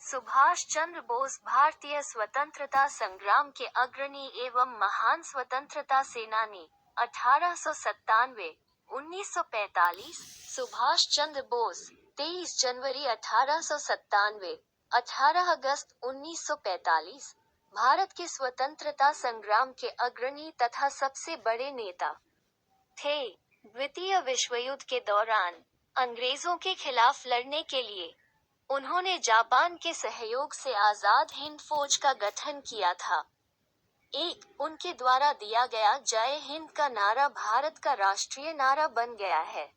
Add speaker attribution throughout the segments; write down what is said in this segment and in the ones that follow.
Speaker 1: सुभाष चंद्र बोस भारतीय स्वतंत्रता संग्राम के अग्रणी एवं महान स्वतंत्रता सेनानी। 1897-1945। सुभाष चंद्र बोस 23 जनवरी 1897, 18 अगस्त 1945। भारत के स्वतंत्रता संग्राम के अग्रणी तथा सबसे बड़े नेता थे। द्वितीय विश्व युद्ध के दौरान अंग्रेजों के खिलाफ लड़ने के लिए उन्होंने जापान के सहयोग से आजाद हिंद फौज का गठन किया था। उनके द्वारा दिया गया जय हिंद का नारा भारत का राष्ट्रीय नारा बन गया है।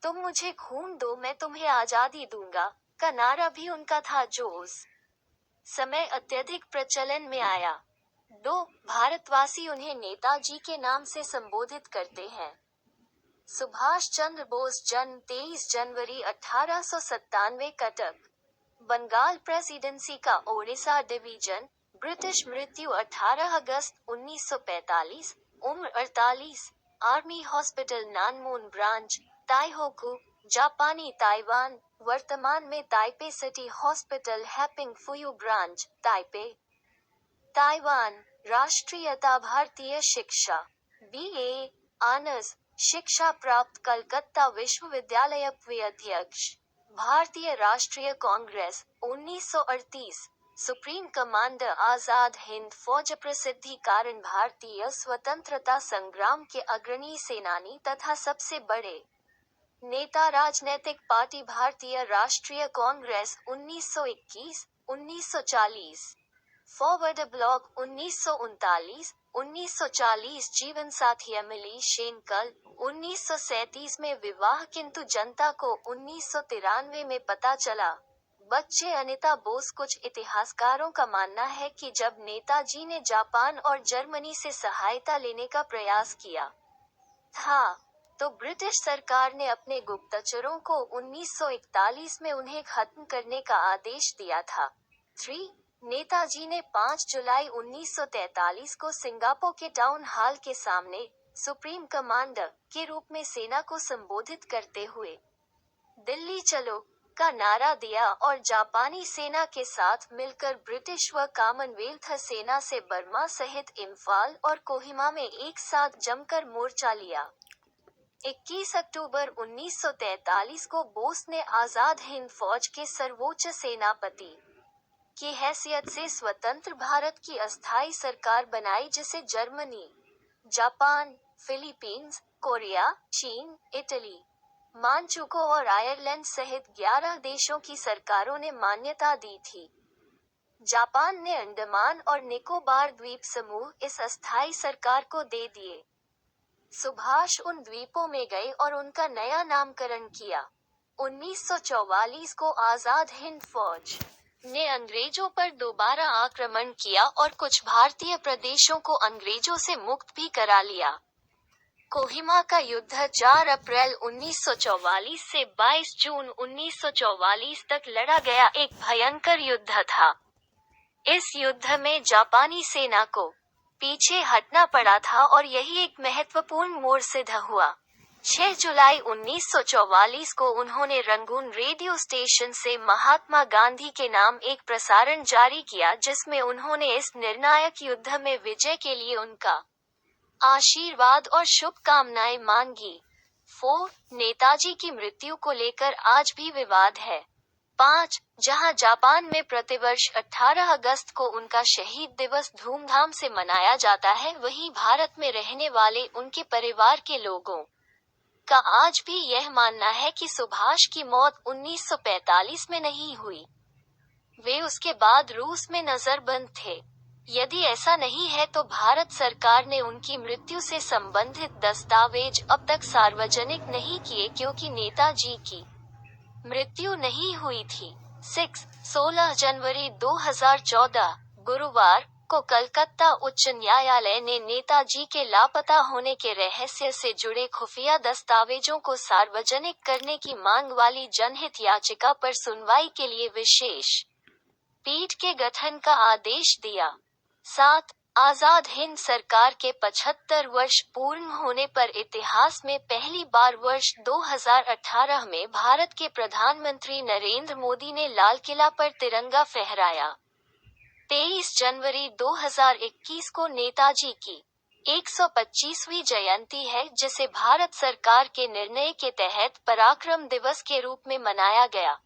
Speaker 1: तुम मुझे खून दो मैं तुम्हें आजादी दूंगा का नारा भी उनका था, जो उस समय अत्यधिक प्रचलन में आया। भारतवासी उन्हें नेताजी के नाम से संबोधित करते हैं। सुभाष चंद्र बोस जन्म 23 जनवरी 1897, कटक, बंगाल प्रेसिडेंसी का ओडिशा डिवीजन। ब्रिटिश मृत्यु 18 अगस्त 1945। उम्र 48। Army hospital Nanmon branch, Taihoku, जापानी ताइवान, वर्तमान में Taipei city hospital Heping Fuyou branch, Taipei, Taiwan. राष्ट्रीयता भारतीय शिक्षा, BA ऑनर्स, शिक्षा प्राप्त कलकत्ता विश्वविद्यालय। अध्यक्ष भारतीय राष्ट्रीय कांग्रेस 1938। सुप्रीम कमांडर आजाद हिंद फौज। प्रसिद्धि कारण भारतीय स्वतंत्रता संग्राम के अग्रणी सेनानी तथा सबसे बड़े नेता। राजनैतिक पार्टी भारतीय राष्ट्रीय कांग्रेस 1921, 1940। Forward block 1939, 1940। जीवन साथी एमिली शेनकल 1937 में विवाह, किंतु जनता को 1993 में पता चला। बच्चे अनिता बोस। कुछ इतिहासकारों का मानना है कि जब नेताजी ने जापान और जर्मनी से सहायता लेने का प्रयास किया था, तो ब्रिटिश सरकार ने अपने गुप्तचरों को 1941 में उन्हें खत्म करने का आदेश दिया था। नेताजी ने 5 जुलाई 1943 को सिंगापुर के टाउन हॉल के सामने सुप्रीम कमांडर के रूप में सेना को संबोधित करते हुए दिल्ली चलो का नारा दिया और जापानी सेना के साथ मिलकर ब्रिटिश व कॉमनवेल्थ सेना से बर्मा सहित इम्फाल और कोहिमा में एक साथ जमकर मोर्चा लिया। 21 अक्टूबर 1943 को बोस ने आजाद हिंद फौज के सर्वोच्च सेनापति की हैसियत से स्वतंत्र भारत की अस्थायी सरकार बनाई, जिसे जर्मनी, जापान, फिलीपींस, कोरिया, चीन, इटली, मानचुको और आयरलैंड सहित 11 देशों की सरकारों ने मान्यता दी थी। जापान ने अंडमान और निकोबार द्वीप समूह इस अस्थायी सरकार को दे दिए। सुभाष उन द्वीपों में गए और उनका नया नामकरण किया। 1944 को आजाद हिंद फौज ने अंग्रेजों पर दोबारा आक्रमण किया और कुछ भारतीय प्रदेशों को अंग्रेजों से मुक्त भी करा लिया। कोहिमा का युद्ध 4 अप्रैल 1944 से 22 जून 1944 तक लड़ा गया एक भयंकर युद्ध था। इस युद्ध में जापानी सेना को पीछे हटना पड़ा था और यही एक महत्वपूर्ण मोड़ सिद्ध हुआ। 6 जुलाई 1944 को उन्होंने रंगून रेडियो स्टेशन से महात्मा गांधी के नाम एक प्रसारण जारी किया, जिसमें उन्होंने इस निर्णायक युद्ध में विजय के लिए उनका आशीर्वाद और शुभकामनाएं मांगी। 4 नेताजी की मृत्यु को लेकर आज भी विवाद है। 5 जहां जापान में प्रतिवर्ष 18 अगस्त को उनका शहीद दिवस धूमधाम से मनाया जाता है, वहीं भारत में रहने वाले उनके परिवार के लोगों का आज भी यह मानना है कि सुभाष की मौत 1945 में नहीं हुई। वे उसके बाद रूस में नजरबंद थे। यदि ऐसा नहीं है तो भारत सरकार ने उनकी मृत्यु से संबंधित दस्तावेज अब तक सार्वजनिक नहीं किए, क्योंकि नेताजी की मृत्यु नहीं हुई थी। 16 जनवरी 2014 गुरुवार को कलकत्ता उच्च न्यायालय ने नेताजी के लापता होने के रहस्य से जुड़े खुफिया दस्तावेजों को सार्वजनिक करने की मांग वाली जनहित याचिका पर सुनवाई के लिए विशेष पीठ के गठन का आदेश दिया। 7 आजाद हिंद सरकार के 75 वर्ष पूर्ण होने पर इतिहास में पहली बार वर्ष 2018 में भारत के प्रधानमंत्री नरेंद्र मोदी ने लाल किला पर तिरंगा फहराया। 23 जनवरी 2021 को नेताजी की 125वीं जयंती है, जिसे भारत सरकार के निर्णय के तहत पराक्रम दिवस के रूप में मनाया गया।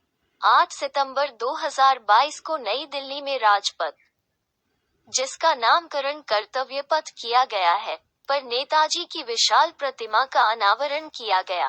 Speaker 1: 8 सितंबर 2022 को नई दिल्ली में राजपथ, जिसका नामकरण कर्तव्य पथ किया गया है, पर नेताजी की विशाल प्रतिमा का अनावरण किया गया।